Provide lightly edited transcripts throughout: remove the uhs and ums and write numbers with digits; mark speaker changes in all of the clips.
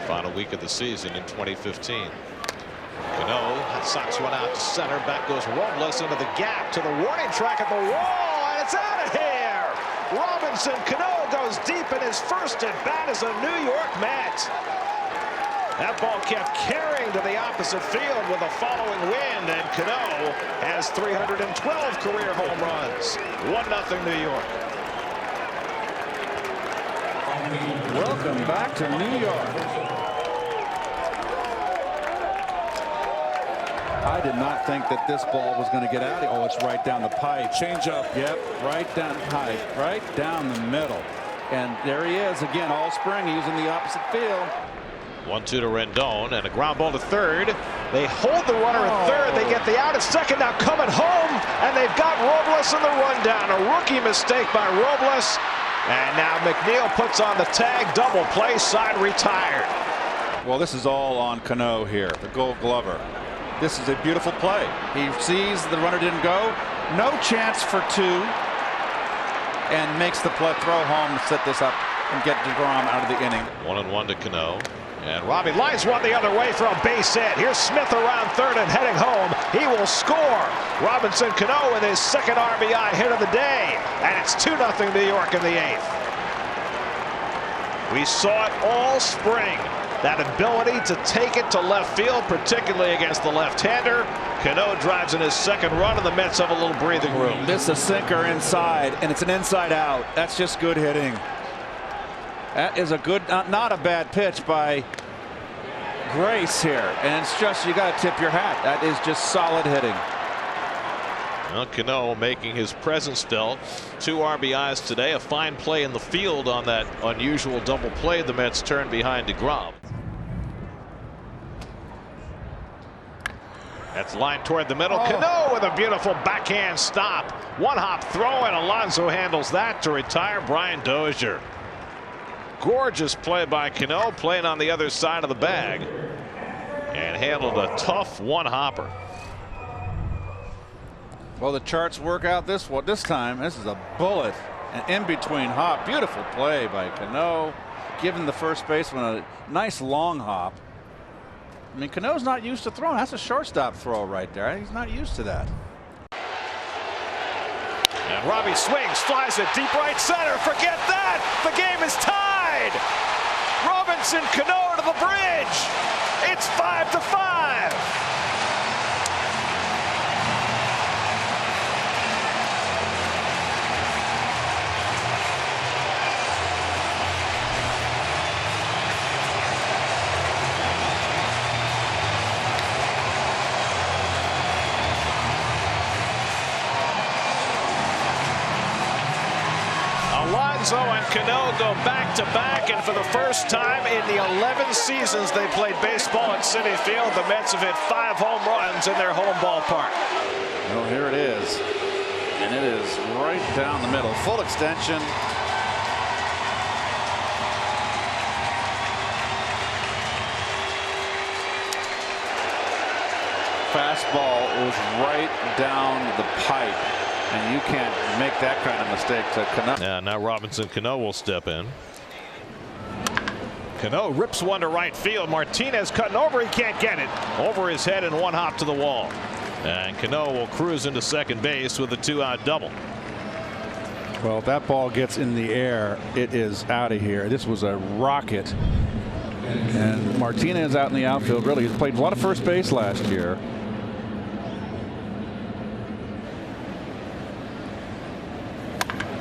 Speaker 1: Final week of the season in 2015. Cano socks one out to center. Back goes Robles into the gap to the warning track at the wall, and it's out of here. Robinson Canó goes deep in his first at bat as a New York Met. That ball kept carrying to the opposite field with a following wind, and Cano has 312 career home runs. 1-0 New York.
Speaker 2: Welcome back to New York. I did not think that this ball was going to get out. Oh, it's right down the pipe. Change up. Yep, right down the pipe, right down the middle. And there he is again all spring. He's in the opposite field.
Speaker 1: 1-2 to Rendon and a ground ball to third. They hold the runner at third. They get the out at second. Now coming home, and they've got Robles in the rundown. A rookie mistake by Robles. And now McNeil puts on the tag. Double play, side retired.
Speaker 2: Well, this is all on Cano here, the Gold Glover. This is a beautiful play. He sees the runner didn't go. No chance for two. And makes the play, throw home to set this up and get DeGrom out of the inning.
Speaker 1: 1-1 to Cano. And Robbie lines one the other way for a base hit. Here's Smith around third and heading home. He will score. Robinson Canó with his second RBI hit of the day. And it's 2-0 New York in the 8th. We saw it all spring. That ability to take it to left field, particularly against the left-hander. Cano drives in his second run, and the Mets have a little breathing room.
Speaker 2: This is a sinker inside, and it's an inside out. That's just good hitting. That is a good, not a bad pitch by Grace here. And it's just, you got to tip your hat. That is just solid hitting.
Speaker 1: Well, Cano making his presence felt. 2 RBIs today. A fine play in the field on that unusual double play. The Mets turn behind DeGrom. That's lined toward the middle. Cano with a beautiful backhand stop. One hop throw, and Alonso handles that to retire Brian Dozier. Gorgeous play by Cano, playing on the other side of the bag, and handled a tough one hopper.
Speaker 2: Well, the charts work out this time. This is a bullet, an in-between hop. Beautiful play by Cano, giving the first baseman a nice long hop. I mean, Cano's not used to throwing. That's a shortstop throw right there. He's not used to that.
Speaker 1: And Robbie swings, flies it deep right center. Forget that. The game is tied. Robinson Canó to the bridge. It's 5-5. Alonso and Cano go back-to-back, and for the first time in the 11 seasons they played baseball at Citi Field, the Mets have hit 5 home runs in their home ballpark.
Speaker 2: Well, here it is, and it is right down the middle. Full extension. Fastball was right down the pipe. And you can't make that kind of mistake to Cano.
Speaker 1: Yeah, now Robinson Canó will step in. Cano rips one to right field. Martinez cutting over. He can't get it. Over his head and one hop to the wall. And Cano will cruise into second base with a 2-out double.
Speaker 2: Well, that ball gets in the air. It is out of here. This was a rocket. And Martinez out in the outfield. Really, he's played a lot of first base last year.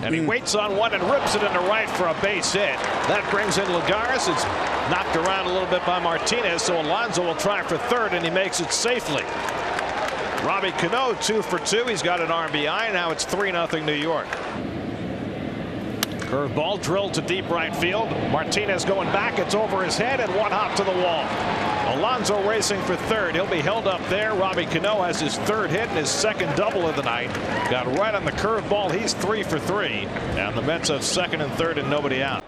Speaker 1: And he waits on one and rips it into right for a base hit. That brings in Lagares. It's knocked around a little bit by Martinez, so Alonso will try for third, and he makes it safely. Robbie Cano 2 for 2. He's got an RBI. Now it's 3-0 New York. Curveball drilled to deep right field. Martinez going back. It's over his head and one hop to the wall. Alonso racing for third. He'll be held up there. Robbie Cano has his third hit and his second double of the night. Got right on the curveball. He's 3 for 3. And the Mets have second and third and nobody out.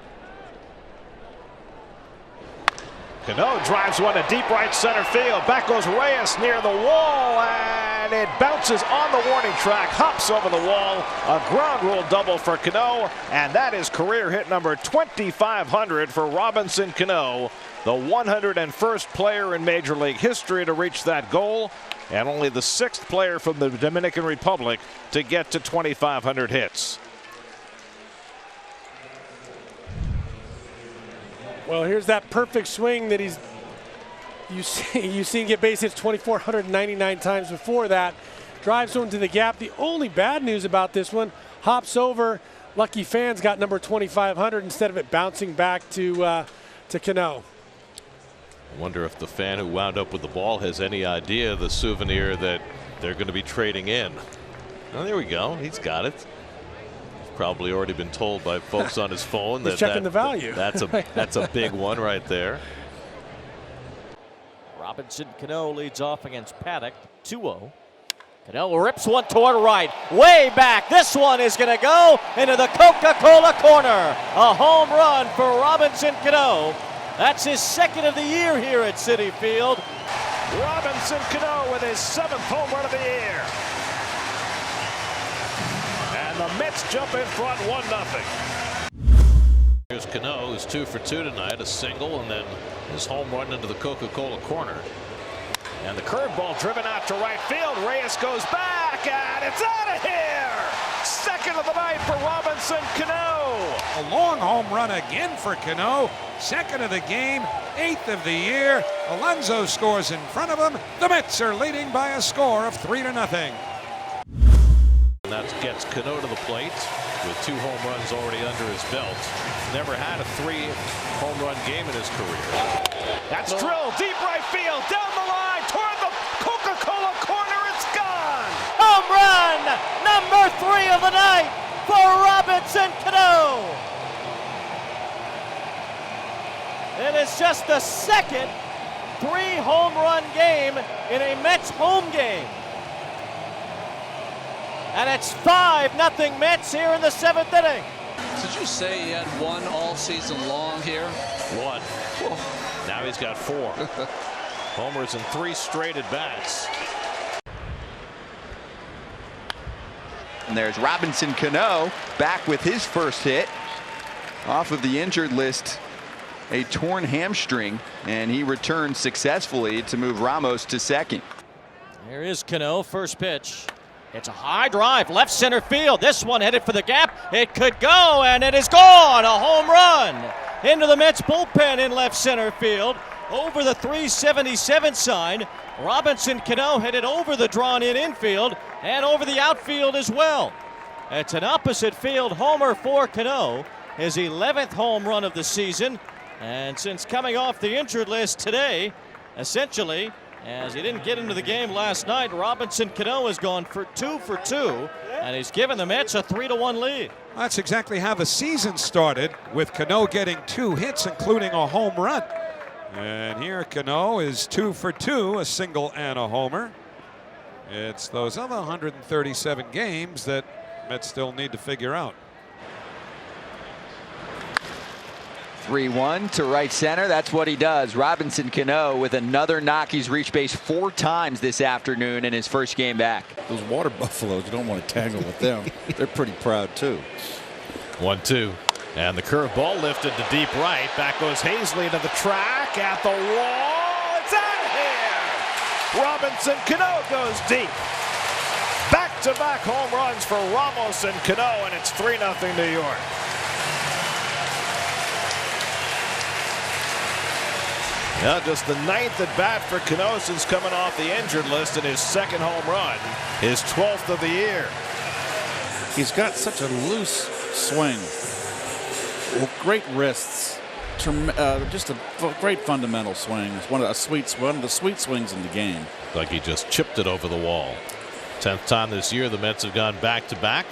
Speaker 1: Cano drives one to deep right center field. Back goes Reyes near the wall, and it bounces on the warning track, hops over the wall. A ground rule double for Cano, and that is career hit number 2,500 for Robinson Canó, the 101st player in Major League history to reach that goal, and only the 6th player from the Dominican Republic to get to 2,500 hits.
Speaker 3: Well, here's that perfect swing that you've seen get base hits 2,499 times before that. Drives one to the gap. The only bad news about this one, hops over. Lucky fans got number 2,500 instead of it bouncing back to Cano.
Speaker 1: I wonder if the fan who wound up with the ball has any idea the souvenir that they're going to be trading in. Oh, there we go. He's got it. Probably already been told by folks on his phone that
Speaker 3: checking the value.
Speaker 1: That's a big one right there.
Speaker 4: Robinson Canó leads off against Paddock, 2-0. Cano rips one toward right, way back. This one is going to go into the Coca-Cola corner. A home run for Robinson Canó. That's his 2nd of the year here at Citi Field.
Speaker 1: Robinson Canó with his 7th home run of the year. And the Mets jump in front 1-0. Here's Cano, who's 2 for 2 tonight, a single, and then his home run into the Coca-Cola corner. And the curveball driven out to right field. Reyes goes back, and it's out of here. 2nd of the night for Robinson Canó.
Speaker 5: A long home run again for Cano. 2nd of the game, 8th of the year. Alonso scores in front of him. The Mets are leading by a score of 3-0.
Speaker 1: And that gets Cano to the plate with 2 home runs already under his belt. Never had a 3 home run game in his career. That's drilled deep right field, down the line toward the Coca-Cola corner. It's gone.
Speaker 4: Home run number 3 of the night for Robinson Canó. It is just the 2nd 3-home run game in a Mets home game. And it's 5-0 Mets here in the 7th inning.
Speaker 6: Did you say he had 1 all season long here?
Speaker 1: 1. Whoa. Now he's got 4. Homers in 3 straight at bats.
Speaker 7: And there's Robinson Canó back with his first hit off of the injured list, a torn hamstring, and he returned successfully to move Ramos to 2nd.
Speaker 4: Here is Cano, first pitch. It's a high drive, left center field. This one headed for the gap. It could go, and it is gone. A home run into the Mets bullpen in left center field. Over the 377 sign. Robinson Canó headed over the drawn-in infield and over the outfield as well. It's an opposite field homer for Cano, his 11th home run of the season. And since coming off the injured list today, essentially, as he didn't get into the game last night, Robinson Canó has gone for 2 for 2, and he's given the Mets a 3-1 lead.
Speaker 5: That's exactly how the season started, with Cano getting 2 hits, including a home run. And here Cano is 2 for 2, a single and a homer. It's those other 137 games that Mets still need to figure out.
Speaker 7: 3-1 to right center. That's what he does. Robinson Canó with another knock. He's reached base 4 times this afternoon in his first game back.
Speaker 8: Those water buffaloes, you don't want to tangle with them. They're pretty proud too.
Speaker 1: 1-2. And the curveball lifted to deep right. Back goes Hazley to the track at the wall. It's out of here. Robinson Canó goes deep. Back-to-back home runs for Ramos and Cano, and it's 3-0 New York. Now just the 9th at bat for Cano since coming off the injured list, and his 2nd home run, his 12th of the year.
Speaker 8: He's got such a loose swing, great wrists, just a great fundamental swing. It's one of the sweet swings in the game.
Speaker 1: Like he just chipped it over the wall. 10th time this year the Mets have gone back-to-back.